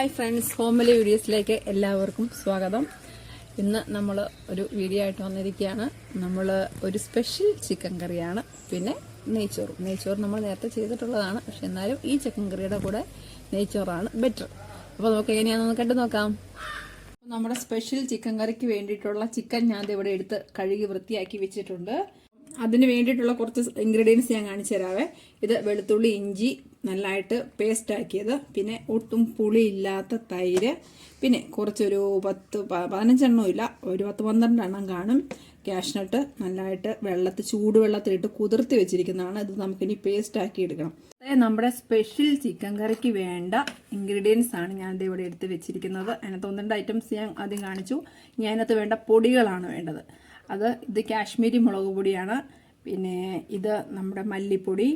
Hi friends, homely വീഡിയോസിലേക്ക് എല്ലാവർക്കും സ്വാഗതം. ഇന്ന് നമ്മൾ ഒരു വീഡിയോ ആയിട്ട് വന്നിരിക്കുകയാണ്. നമ്മൾ ഒരു സ്പെഷ്യൽ ചിക്കൻ കറിയാണ്, പിന്നെ നെയ്ച്ചോറ് നമ്മൾ നേരത്തെ ചെയ്തിട്ടുള്ളതാണ്. പക്ഷെ എന്നാലും ഈ ചിക്കൻ കറിയുടെ കൂടെ നെയ്ച്ചോറാണ് ബെറ്റർ. അപ്പോൾ നമുക്ക് എങ്ങനെയാണെന്ന് കണ്ടു നോക്കാം. നമ്മുടെ സ്പെഷ്യൽ ചിക്കൻ കറിക്ക് വേണ്ടിയിട്ടുള്ള ചിക്കൻ ഞാൻ ഇവിടെ എടുത്ത് കഴുകി വൃത്തിയാക്കി വെച്ചിട്ടുണ്ട്. അതിന് വേണ്ടിയിട്ടുള്ള കുറച്ച് ഇൻഗ്രീഡിയൻസ് ഞാൻ കാണിച്ചു തരാവേ. ഇത് വെളുത്തുള്ളി, ഇഞ്ചി നല്ലതായിട്ട് പേസ്റ്റ് ആക്കിയത്, പിന്നെ ഒട്ടും പുളിയില്ലാത്ത തൈര്, പിന്നെ കുറച്ചൊരു 10-15 എണ്ണം ഇല്ല, ഒരു 10-12 എണ്ണം കാണും. കാഷ്നട്ട് നല്ലതായിട്ട് ചൂടുവെള്ളത്തിലിട്ട് കുതിർത്തി വെച്ചിരിക്കുന്നതാണ്. ഇത് നമുക്കിനി പേസ്റ്റ് ആക്കി എടുക്കണം. നമ്മുടെ സ്പെഷ്യൽ ചിക്കൻ കറിക്ക് വേണ്ട ഇൻഗ്രീഡിയൻസ് ആണ് ഞാൻ ഇവിടെ എടുത്ത് വെച്ചിരിക്കുന്നത്. അതിനകത്ത് 1-2 ഐറ്റംസ് ഞാൻ ആദ്യം കാണിച്ചു. ഇനി അതിനകത്ത് വേണ്ട പൊടികളാണ് വേണ്ടത്. ഇത് കാശ്മീരി മുളക് പൊടിയാണ്, പിന്നെ ഇത് നമ്മുടെ മല്ലിപ്പൊടി,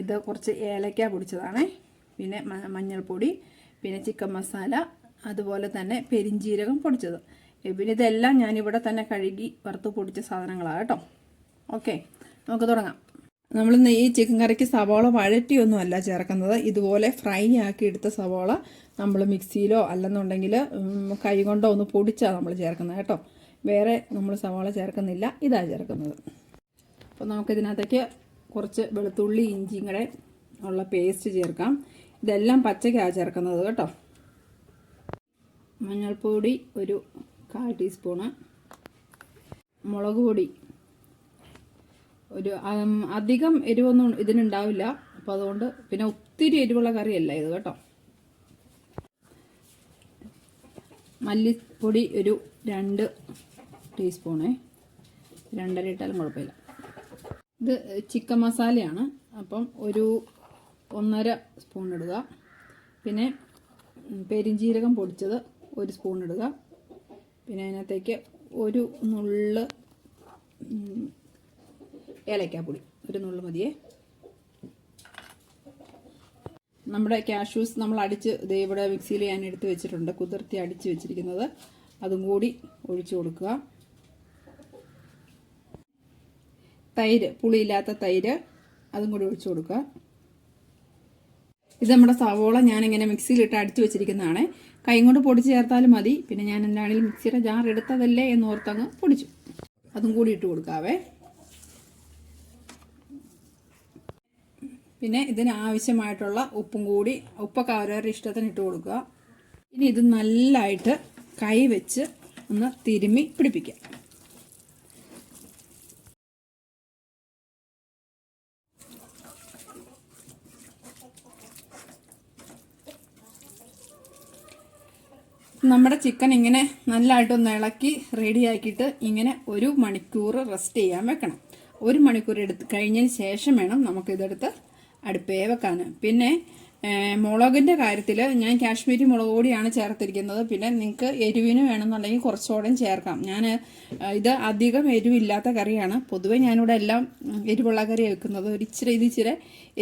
ഇത് കുറച്ച് ഏലക്ക പൊടിച്ചതാണ്, പിന്നെ മഞ്ഞൾപ്പൊടി, പിന്നെ ചിക്കൻ മസാല, അതുപോലെ തന്നെ പെരിഞ്ജീരകം പൊടിച്ചത്. പിന്നെ ഇതെല്ലാം ഞാനിവിടെ തന്നെ കഴുകി വറുത്ത് പൊടിച്ച സാധനങ്ങളാണ് കേട്ടോ. ഓക്കെ, നമുക്ക് തുടങ്ങാം. നമ്മളിന്ന് ഈ ചിക്കൻ കറിക്ക് സവാള വഴറ്റിയൊന്നുമല്ല ചേർക്കുന്നത്. ഇതുപോലെ ഫ്രൈ ആക്കി എടുത്ത സവാള നമ്മൾ മിക്സിയിലോ അല്ലെന്നുണ്ടെങ്കിൽ കൈ കൊണ്ടോ ഒന്ന് പൊടിച്ചാണ് നമ്മൾ ചേർക്കുന്നത് കേട്ടോ. വേറെ നമ്മൾ സവാള ചേർക്കുന്നില്ല, ഇതാണ് ചേർക്കുന്നത്. അപ്പോൾ നമുക്കിതിനകത്തേക്ക് കുറച്ച് വെളുത്തുള്ളി, ഇഞ്ചിയും കൂടെ ഉള്ള പേസ്റ്റ് ചേർക്കാം. ഇതെല്ലാം പച്ചക്കാണ് ചേർക്കുന്നത് കേട്ടോ. മഞ്ഞൾപ്പൊടി ഒരു 1/4 ടീസ്പൂണ്, മുളക് പൊടി ഒരു അധികം എരിവൊന്നും ഇതിനുണ്ടാവില്ല, അപ്പോൾ അതുകൊണ്ട്, പിന്നെ ഒത്തിരി എരിവുള്ള കറിയല്ല ഇത് കേട്ടോ. മല്ലിപ്പൊടി ഒരു 2 ടീസ്പൂണേ, 2.5 ഇട്ടാലും കുഴപ്പമില്ല. ഇത് ചിക്കൻ മസാലയാണ്, അപ്പം ഒരു 1.5 സ്പൂൺ ഇടുക. പിന്നെ പെരിഞ്ജീരകം പൊടിച്ചത് 1 സ്പൂൺ ഇടുക. പിന്നെ അതിനകത്തേക്ക് ഒരു നുള്ള് ഏലക്കാപ്പൊടി, ഒരു നുള്ള് മതിയേ. നമ്മുടെ കാഷ്യൂസ് നമ്മൾ അടിച്ച് ഇവിടെ മിക്സിയിൽ ഞാൻ എടുത്ത് വെച്ചിട്ടുണ്ട്, കുതിർത്തി അടിച്ച് വെച്ചിരിക്കുന്നത്. അതും കൂടി ഒഴിച്ചു കൊടുക്കുക. തൈര്, പുളിയില്ലാത്ത തൈര്, അതും കൂടി ഒഴിച്ചു കൊടുക്കുക. ഇത് നമ്മുടെ സവോള ഞാനിങ്ങനെ മിക്സിയിലിട്ട് അടിച്ചു വെച്ചിരിക്കുന്നതാണ്. കൈ കൊണ്ട് പൊടിച്ച് ചേർത്താലും മതി. പിന്നെ ഞാൻ എന്താണെങ്കിലും മിക്സിയുടെ ജാർ എടുത്തതല്ലേ എന്ന് ഓർത്തങ്ങ് പൊടിച്ചു. അതും കൂടി ഇട്ട് കൊടുക്കാവേ. പിന്നെ ഇതിന് ആവശ്യമായിട്ടുള്ള ഉപ്പും കൂടി, ഉപ്പൊക്കെ അവരവരുടെ ഇഷ്ടത്തിന് ഇട്ട് കൊടുക്കുക. ഇനി ഇത് നല്ലതായിട്ട് കൈ വെച്ച് ഒന്ന് തിരുമ്മി പിടിപ്പിക്കുക. നമ്മുടെ ചിക്കൻ ഇങ്ങനെ നല്ലതായിട്ടൊന്ന് ഇളക്കി റെഡിയാക്കിയിട്ട് ഇങ്ങനെ 1 മണിക്കൂർ റെസ്റ്റ് ചെയ്യാൻ വെക്കണം. 1 മണിക്കൂർ കഴിഞ്ഞതിന് ശേഷം വേണം നമുക്കിതെടുത്ത് അടുപ്പേ വെക്കാൻ. പിന്നെ മുളകിൻ്റെ കാര്യത്തിൽ ഞാൻ കാശ്മീരി മുളക് പൊടിയാണ് ചേർത്തിരിക്കുന്നത്. പിന്നെ നിങ്ങൾക്ക് എരിവിന് വേണമെന്നുണ്ടെങ്കിൽ കുറച്ചുകൂടെ ചേർക്കാം. ഇത് അധികം എരിവില്ലാത്ത കറിയാണ്. പൊതുവെ ഞാനിവിടെ എല്ലാം എരിവുള്ള കറി വെക്കുന്നത്. ഇച്ചിരി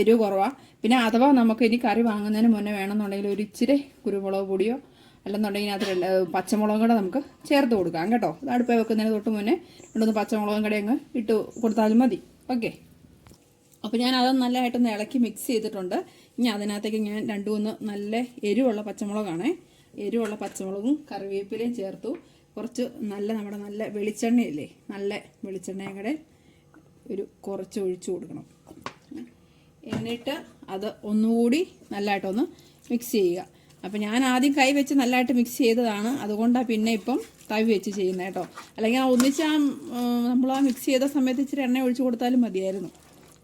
എരിവ് കുറവാണ്. പിന്നെ അഥവാ നമുക്ക് ഇനി കറി വാങ്ങുന്നതിന് മുന്നേ വേണമെന്നുണ്ടെങ്കിൽ ഇച്ചിരി കുരുമുളക് പൊടിയോ അല്ലെന്നുണ്ടെങ്കിൽ അതിൽ പച്ചമുളകും കൂടെ നമുക്ക് ചേർത്ത് കൊടുക്കാം കേട്ടോ. അത് അടുപ്പേ വെക്കുന്നതിന് തൊട്ട് മുന്നേ 2-3 പച്ചമുളകും കൂടെ അങ്ങ് ഇട്ട് കൊടുത്താലും മതി. ഓക്കെ, അപ്പോൾ ഞാൻ അത് നല്ലതായിട്ടൊന്ന് ഇളക്കി മിക്സ് ചെയ്തിട്ടുണ്ട്. ഇനി അതിനകത്തേക്ക് ഞാൻ 2-3 നല്ല എരിവുള്ള പച്ചമുളകാണ്, എരിവുള്ള പച്ചമുളകും കറിവേപ്പിലയും ചേർത്തു. കുറച്ച് നമ്മുടെ നല്ല വെളിച്ചെണ്ണയില്ലേ, നല്ല വെളിച്ചെണ്ണയും കൂടെ കുറച്ച് ഒഴിച്ചു കൊടുക്കണം. എന്നിട്ട് അത് ഒന്നുകൂടി നല്ലതായിട്ടൊന്ന് മിക്സ് ചെയ്യുക. അപ്പോൾ ഞാൻ ആദ്യം കൈ വെച്ച് നല്ലതായിട്ട് മിക്സ് ചെയ്തതാണ്, അതുകൊണ്ടാണ് പിന്നെ ഇപ്പം തവി വെച്ച് ചെയ്യുന്നത് കേട്ടോ. അല്ലെങ്കിൽ ഒന്നിച്ച് നമ്മൾ മിക്സ് ചെയ്ത സമയത്ത് ഇച്ചിരി എണ്ണ ഒഴിച്ചു കൊടുത്താലും മതിയായിരുന്നു.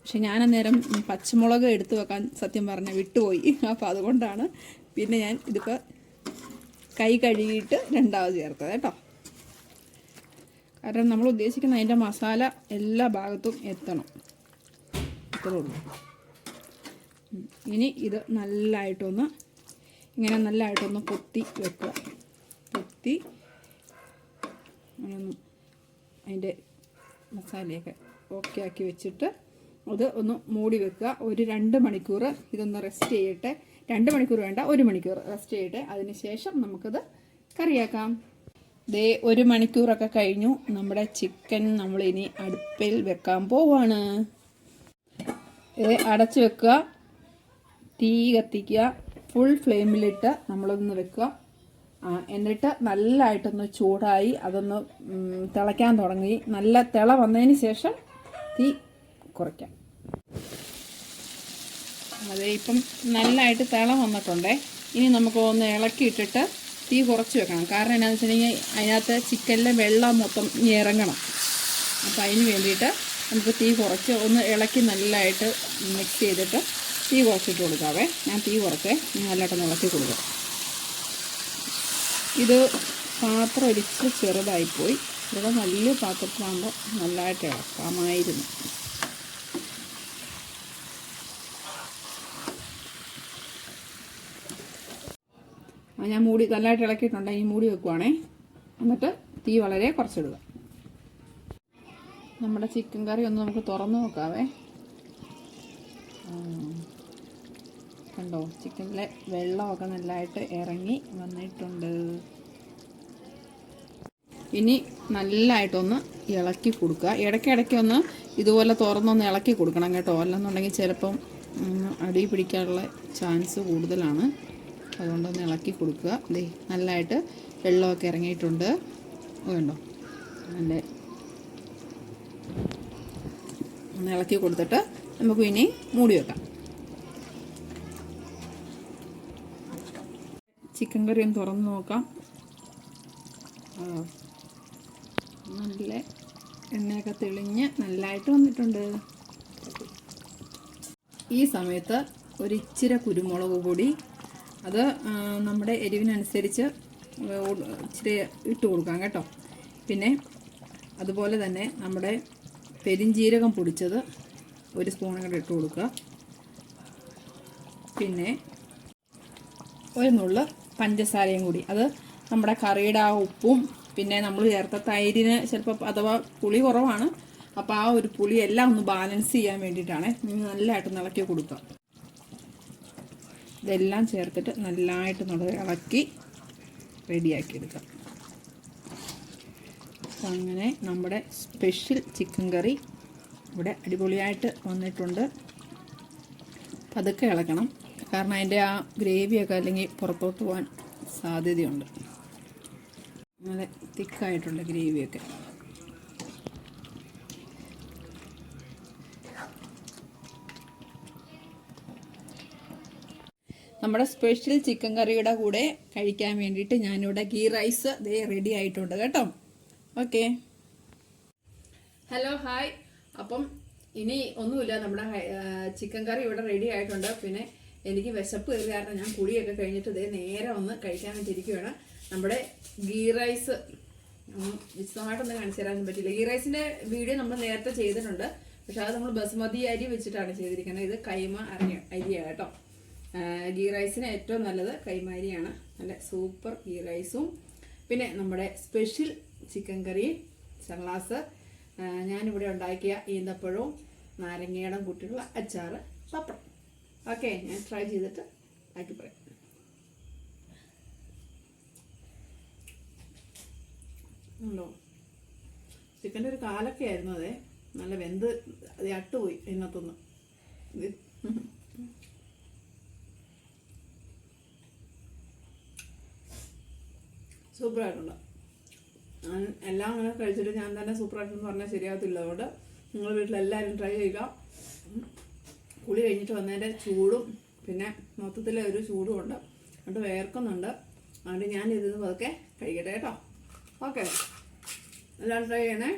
പക്ഷെ ഞാൻ അന്നേരം പച്ചമുളക് എടുത്ത് വെക്കാൻ സത്യം പറഞ്ഞാൽ വിട്ടുപോയി. അപ്പോൾ അതുകൊണ്ടാണ് പിന്നെ ഞാൻ ഇതിപ്പോൾ കൈ കഴുകിയിട്ട് രണ്ടാമത് ചേർത്തത് കേട്ടോ. കാരണം നമ്മൾ ഉദ്ദേശിക്കുന്ന അതിൻ്റെ മസാല എല്ലാ ഭാഗത്തും എത്തണം, അത്രേ ഉള്ളൂ. ഇനി ഇത് നല്ലതായിട്ടൊന്ന് പൊത്തി വെക്കുക. പൊത്തി അതിൻ്റെ മസാലയൊക്കെ ഓക്കെ ആക്കി വെച്ചിട്ട് അത് ഒന്ന് മൂടി വെക്കുക. ഒരു 2 മണിക്കൂർ ഇതൊന്ന് റെസ്റ്റ് ചെയ്യട്ടെ. 2 മണിക്കൂർ വേണ്ട, 1 മണിക്കൂർ റെസ്റ്റ് ചെയ്യട്ടെ. അതിന് ശേഷം നമുക്കത് കറിയാക്കാം. 1 മണിക്കൂറൊക്കെ കഴിഞ്ഞു. നമ്മുടെ ചിക്കൻ നമ്മളിനി അടുപ്പിൽ വെക്കാൻ പോവാണ്. ഇത് അടച്ചു വെക്കുക, തീ കത്തിക്കുക, ഫുൾ ഫ്ലെയിമിലിട്ട് നമ്മളൊന്ന് വെക്കുക. എന്നിട്ട് നല്ലതായിട്ടൊന്ന് ചൂടായി അതൊന്ന് തിളയ്ക്കാൻ തുടങ്ങി. നല്ല തിള വന്നതിന് ശേഷം തീ കുറയ്ക്കാം. അതെ, ഇപ്പം നല്ലതായിട്ട് തിള വന്നിട്ടുണ്ടേ. ഇനി നമുക്ക് ഒന്ന് ഇളക്കിയിട്ടിട്ട് തീ കുറച്ച് വെക്കണം. കാരണം എന്താണെന്ന് വെച്ചിട്ടുണ്ടെങ്കിൽ അതിനകത്ത് ചിക്കനിലെ വെള്ളം മൊത്തം ഇറങ്ങണം. അപ്പം അതിന് വേണ്ടിയിട്ട് നമുക്ക് തീ കുറച്ച് ഒന്ന് ഇളക്കി നല്ലതായിട്ട് മിക്സ് ചെയ്തിട്ട് തീ കുറച്ചിട്ട് കൊടുക്കാവേ. ഞാൻ തീ കുറച്ചേ നല്ലതായിട്ടൊന്ന് ഇളക്കി കൊടുക്കാം. ഇത് പാത്രം ഒരിച്ചിരി ചെറുതായിപ്പോയി. ഇവിടെ വലിയ പാത്രത്തിലാകുമ്പോൾ നല്ലതായിട്ട് ഇളക്കാമായിരുന്നു. ഞാൻ മൂടി നല്ലതായിട്ട് ഇളക്കിയിട്ടുണ്ട്. ഇനി മൂടി വെക്കുവാണേ. എന്നിട്ട് തീ വളരെ കുറച്ചിടുക. നമ്മുടെ ചിക്കൻ കറി ഒന്ന് നമുക്ക് തുറന്ന് നോക്കാവേ. കണ്ടോ, ചിക്കനിലെ വെള്ളമൊക്കെ നല്ലതായിട്ട് ഇറങ്ങി വന്നിട്ടുണ്ട്. ഇനി നല്ലതായിട്ടൊന്ന് ഇളക്കി കൊടുക്കുക. ഇടയ്ക്കിടയ്ക്ക് ഒന്ന് ഇതുപോലെ തുറന്നൊന്ന് ഇളക്കി കൊടുക്കണം കേട്ടോ. അല്ലെന്നുണ്ടെങ്കിൽ ചിലപ്പം അടി പിടിക്കാനുള്ള ചാൻസ് കൂടുതലാണ്. അതുകൊണ്ടൊന്ന് ഇളക്കി കൊടുക്കുക. ദേ നല്ലതായിട്ട് വെള്ളമൊക്കെ ഇറങ്ങിയിട്ടുണ്ട്. കണ്ടോ, നല്ല ഒന്ന് ഇളക്കി കൊടുത്തിട്ട് നമുക്ക് ഇനി മൂടി വെക്കാം. ചിക്കൻ കറി ഒന്ന് തുറന്ന് നോക്കാം. നല്ല എണ്ണയൊക്കെ തെളിഞ്ഞ് നല്ലതായിട്ട് വന്നിട്ടുണ്ട്. ഈ സമയത്ത് ഒരിച്ചിരി കുരുമുളക് പൊടി, അത് നമ്മുടെ എരിവിനനുസരിച്ച് ഇച്ചിരി ഇട്ട് കൊടുക്കാം കേട്ടോ. പിന്നെ അതുപോലെ തന്നെ നമ്മുടെ പെരിഞ്ജീരകം പൊടിച്ചത് ഒരു സ്പൂൺ കൂടെ ഇട്ട് കൊടുക്കുക. പിന്നെ ഒരു നുള്ള് പഞ്ചസാരയും കൂടി. അത് നമ്മുടെ കറിയുടെ ആ ഉപ്പും പിന്നെ നമ്മൾ ചേർത്ത തൈരിന് ചിലപ്പോൾ അഥവാ പുളി കുറവാണ്, അപ്പോൾ ആ ഒരു പുളി എല്ലാം ഒന്ന് ബാലൻസ് ചെയ്യാൻ വേണ്ടിയിട്ടാണ്. നിങ്ങൾ നല്ലതായിട്ട് ഇളക്കി കൊടുക്കുക. ഇതെല്ലാം ചേർത്തിട്ട് നല്ലതായിട്ട് നമ്മൾ ഇളക്കി റെഡിയാക്കി എടുക്കാം. അപ്പം അങ്ങനെ നമ്മുടെ സ്പെഷ്യൽ ചിക്കൻ കറി ഇവിടെ അടിപൊളിയായിട്ട് വന്നിട്ടുണ്ട്. പതുക്കെ ഇളക്കണം, കാരണം അതിൻ്റെ ആ ഗ്രേവിയൊക്കെ അല്ലെങ്കിൽ പുറത്തോട്ട് പോകാൻ സാധ്യതയുണ്ട്. നല്ല തിക്കായിട്ടുണ്ട് ഗ്രേവിയൊക്കെ. നമ്മുടെ സ്പെഷ്യൽ ചിക്കൻ കറിയുടെ കൂടെ കഴിക്കാൻ വേണ്ടിയിട്ട് ഞാനിവിടെ ഗീ റൈസ് ദേ റെഡി ആയിട്ടുണ്ട് കേട്ടോ. Okay, hello, hi. അപ്പം ഇനി ഒന്നുമില്ല, നമ്മുടെ ചിക്കൻ കറി ഇവിടെ റെഡി ആയിട്ടുണ്ട്. പിന്നെ എനിക്ക് വിശപ്പ് കയറി കാരണം ഞാൻ കുളിയൊക്കെ കഴിഞ്ഞിട്ട് ഇതേ നേരെ ഒന്ന് കഴിക്കാൻ വേണ്ടിയിരിക്കുകയാണ്. നമ്മുടെ ഗീ റൈസ് വിശദമായിട്ടൊന്നും കാണിച്ചു തരാൻ പറ്റില്ല. ഗീ റൈസിന്റെ വീഡിയോ നമ്മൾ നേരത്തെ ചെയ്തിട്ടുണ്ട്, പക്ഷെ അത് നമ്മൾ ബസുമതി അരി വെച്ചിട്ടാണ് ചെയ്തിരിക്കുന്നത്. ഇത് കൈമ അരിയാണ് കേട്ടോ. ഗീ റൈസിന് ഏറ്റവും നല്ലത് കൈമ അരിയാണ്. നല്ല സൂപ്പർ ഗീ റൈസും പിന്നെ നമ്മുടെ സ്പെഷ്യൽ ചിക്കൻ കറി, സലാഡ്, ഞാനിവിടെ ഉണ്ടാക്കിയ ഈന്തപ്പഴവും നാരങ്ങയുടെ കൂട്ടിയുള്ള അച്ചാറ്, പപ്പടം. ഓക്കെ, ഞാൻ ട്രൈ ചെയ്തിട്ട് ആക്കി പറയാം. ഉണ്ടോ, ചിക്കൻ്റെ ഒരു കാലൊക്കെ ആയിരുന്നു. അതെ, നല്ല വെന്ത് അത് അട്ടുപോയി ഇതിനകത്തൊന്ന്. ഇത് സൂപ്പറായിട്ടുണ്ട്. ഞാൻ എല്ലാം അങ്ങനെ കഴിച്ചിട്ട് ഞാൻ തന്നെ സൂപ്പറായിട്ടെന്ന് പറഞ്ഞാൽ ശരിയാകത്തില്ല. അതുകൊണ്ട് നിങ്ങൾ വീട്ടിലെല്ലാവരും ട്രൈ ചെയ്യുക. കുളി കഴിഞ്ഞിട്ട് വന്നതിൻ്റെ ചൂടും പിന്നെ മൊത്തത്തിലെ ഒരു ചൂടും ഉണ്ട്, അതുകൊണ്ട് വേർക്കുന്നുണ്ട്. അതുകൊണ്ട് ഞാൻ ഇതിന് പതുക്കെ കഴിക്കട്ടെ കേട്ടോ. ഓക്കെ, എല്ലാവരും ട്രൈ ചെയ്യണേ.